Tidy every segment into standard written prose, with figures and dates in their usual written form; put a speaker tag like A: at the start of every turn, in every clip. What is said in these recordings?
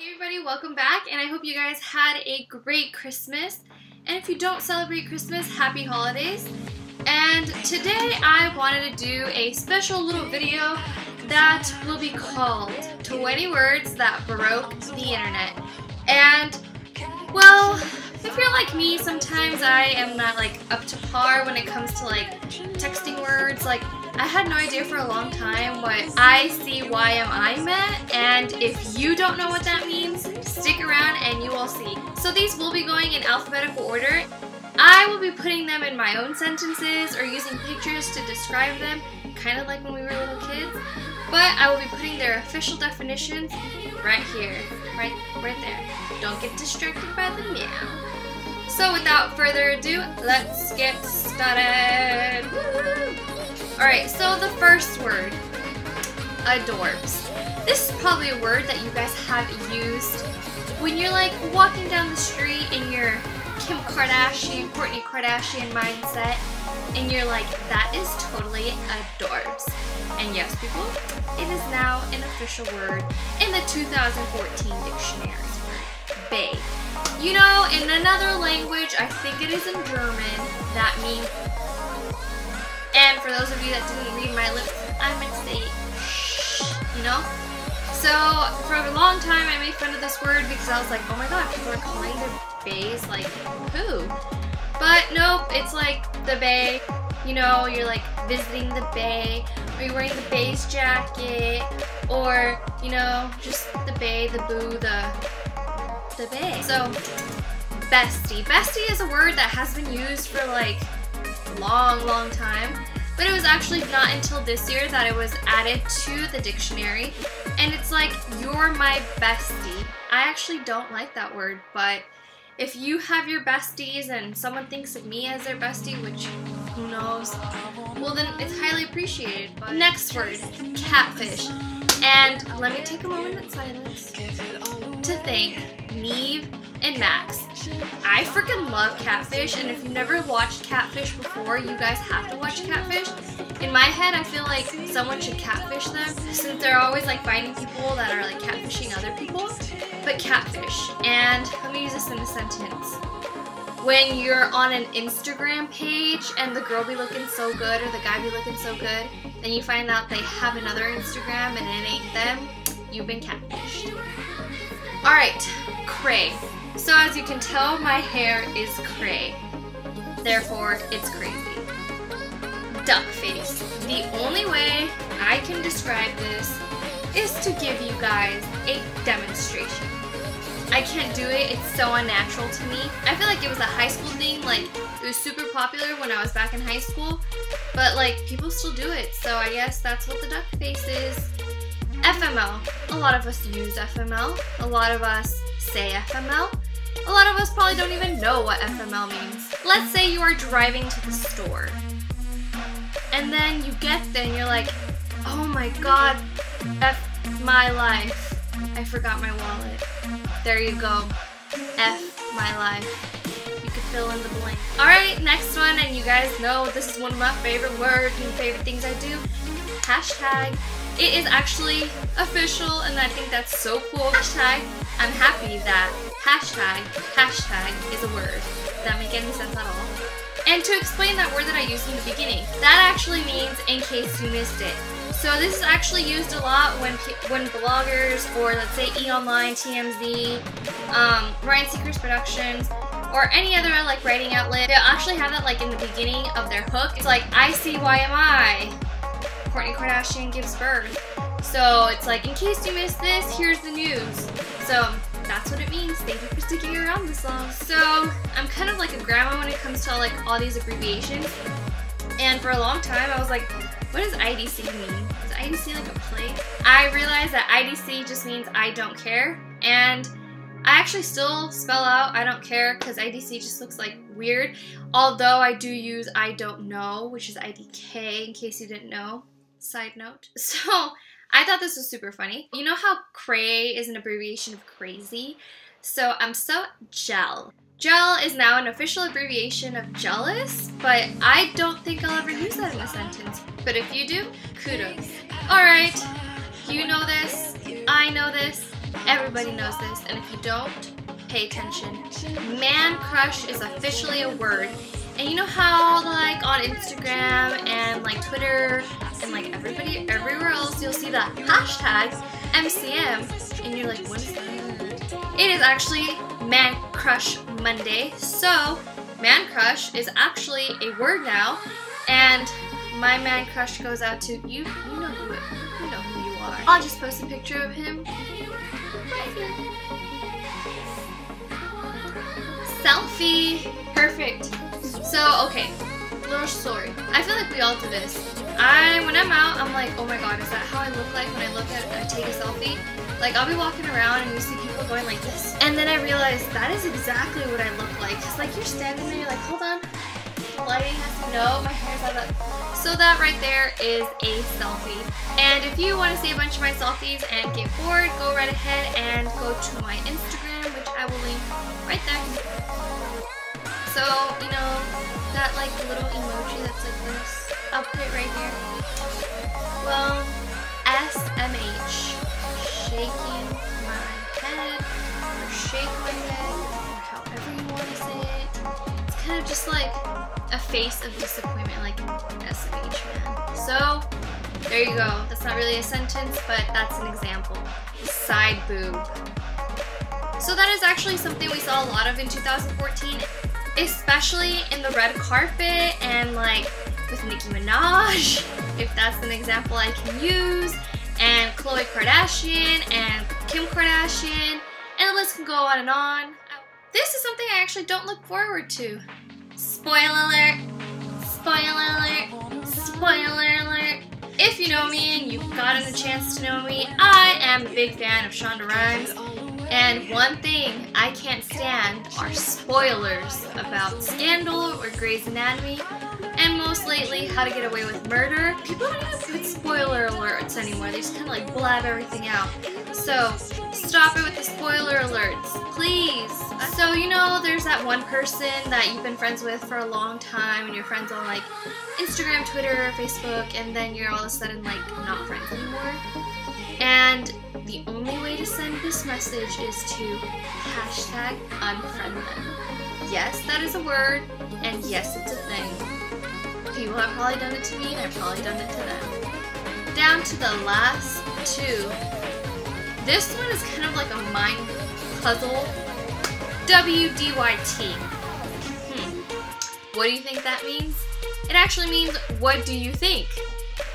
A: Hey everybody, welcome back, and I hope you guys had a great Christmas. And if you don't celebrate Christmas, happy holidays. And today I wanted to do a special little video that will be called 20 Words That Broke the Internet. And, well, if you're like me, sometimes I am not up to par when it comes to texting words. I had no idea for a long time what ICYMI meant, and if you don't know what that means, stick around and you will see. So these will be going in alphabetical order. I will be putting them in my own sentences or using pictures to describe them, kind of like when we were little kids. But I will be putting their official definitions right here, right there. Don't get distracted by the meow. So without further ado, let's get started. Alright, so the first word, adorbs. This is probably a word that you guys have used when you're walking down the street in your Kim Kardashian, Kourtney Kardashian mindset, and you're like, that is totally adorbs. And yes, people, it is now an official word in the 2014 dictionary. Bae. You know, in another language, I think it is in German, that means. And for those of you that didn't read my lips, I meant to say shh, you know? So, for a long time I made fun of this word because I was like, oh my god, people are calling their baes who? But nope, it's the bae, you know, you're visiting the bae, or you're wearing the bae's jacket, or, you know, just the bae, the boo, the bae. So, bestie. Bestie is a word that has been used for long time, but it was actually not until this year that it was added to the dictionary, and it's you're my bestie. I actually don't like that word, but if you have your besties and someone thinks of me as their bestie, which who knows, well then it's highly appreciated. But next word, catfish. And let me take a moment in silence to thank Neve and Max. I freaking love Catfish, and if you've never watched Catfish before, you guys have to watch Catfish. In my head, I feel like someone should catfish them, since they're always finding people that are catfishing other people. But catfish, and let me use this in a sentence. When you're on an Instagram page and the girl be looking so good or the guy be looking so good, then you find out they have another Instagram and it ain't them, you've been catfished. Alright, cray. So as you can tell, my hair is cray. Therefore, it's crazy. Duck face. The only way I can describe this is to give you guys a demonstration. I can't do it, it's so unnatural to me. I feel like it was a high school thing, it was super popular when I was back in high school, but people still do it, so I guess that's what the duck face is. FML. A lot of us use FML. A lot of us say FML. A lot of us probably don't even know what FML means. Let's say you are driving to the store, and then you get there and you're like, oh my god, F my life. I forgot my wallet. There you go. F my life. You could fill in the blank. Alright, next one, and you guys know this is one of my favorite words and favorite things I do. Hashtag. It is actually official, and I think that's so cool. Hashtag. I'm happy that hashtag is a word. Does that make any sense at all? And to explain that word that I used in the beginning, that actually means in case you missed it. So this is actually used a lot when bloggers, or let's say E-Online, TMZ, Ryan Seacrest Productions, or any other writing outlet, they'll actually have that in the beginning of their hook. It's ICYMI, Kourtney Kardashian gives birth. So it's in case you missed this, here's the news. So that's what it means. Thank you for sticking around this long. So I'm kind of like a grandma when it comes to all these abbreviations. And for a long time I was like, what does IDC mean? Is IDC a play? I realized that IDC just means I don't care. And I actually still spell out I don't care because IDC just looks weird. Although I do use I don't know, which is IDK in case you didn't know. Side note. So I thought this was super funny. You know how cray is an abbreviation of crazy? So I'm so gel. Gel is now an official abbreviation of jealous, but I don't think I'll ever use that in a sentence. But if you do, kudos. Alright, you know this, I know this, Everybody knows this, and if you don't, pay attention. Man crush is officially a word. And you know how like on Instagram and like Twitter and like everywhere else you'll see the hashtag MCM and you're like, what is that? It is actually Man Crush Monday. So man crush is actually a word now, and my man crush goes out to you. You know who you are. I'll just post a picture of him right here. Selfie. Perfect. So, okay, little story. I feel like we all do this. When I'm out, I'm like, oh my god, is that how I look like when I take a selfie? Like, I'll be walking around and you see people going like this. And then I realize that is exactly what I look like. Cause like you're standing there, you're like, hold on. The lighting has to know, my hair's out of. So that right there is a selfie. And if you want to see a bunch of my selfies and get bored, go right ahead and go to my Instagram, which I will link right there. So, you know, that like little emoji that's like this, I'll put it right here. Well, SMH, shaking my head, or shake my head, or however you want to say it. It's kind of just like a face of disappointment, like SMH, man. So, there you go. That's not really a sentence, but that's an example. Side boob. So that is actually something we saw a lot of in 2014. Especially in the red carpet and like with Nicki Minaj, if that's an example I can use, and Khloe Kardashian and Kim Kardashian, and the list can go on and on. This is something I actually don't look forward to. Spoiler alert, spoiler alert, spoiler alert. If you know me and you've gotten a chance to know me, I am a big fan of Shonda Rhimes. And one thing I can't stand are spoilers about Scandal or Grey's Anatomy, and most lately, How to Get Away with Murder. People don't even put spoiler alerts anymore, they just kind of like blab everything out. So, stop it with the spoiler alerts, please. So, you know, there's that one person that you've been friends with for a long time, and you're friends on like Instagram, Twitter, Facebook, and then you're all of a sudden like not friends anymore. And the only way to send this message is to hashtag unfriend them. Yes, that is a word, and yes, it's a thing. People have probably done it to me, and I've probably done it to them. Down to the last two. This one is kind of like a mind puzzle. WDYT. What do you think that means? It actually means, what do you think?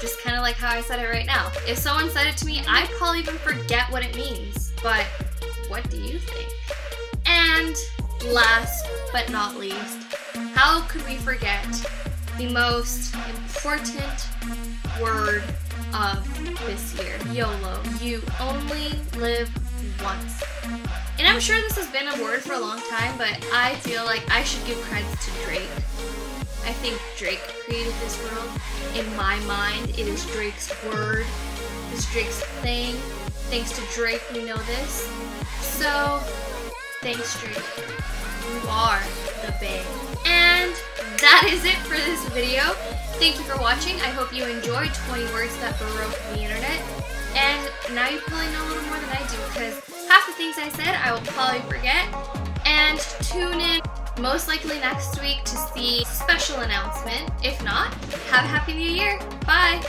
A: Just kind of like how I said it right now. If someone said it to me, I'd probably even forget what it means. But what do you think? And last but not least, how could we forget the most important word of this year? YOLO. You only live once. And I'm sure this has been a word for a long time, but I feel like I should give credits to Drake. I think Drake created this world. In my mind, it is Drake's word. It's Drake's thing. Thanks to Drake, we know this. So, thanks Drake. You are the bae. And that is it for this video. Thank you for watching. I hope you enjoyed 20 words that broke the internet. And now you probably know a little more than I do, because half the things I said I will probably forget. And tune in most likely next week to see a special announcement. If not, have a happy new year. Bye!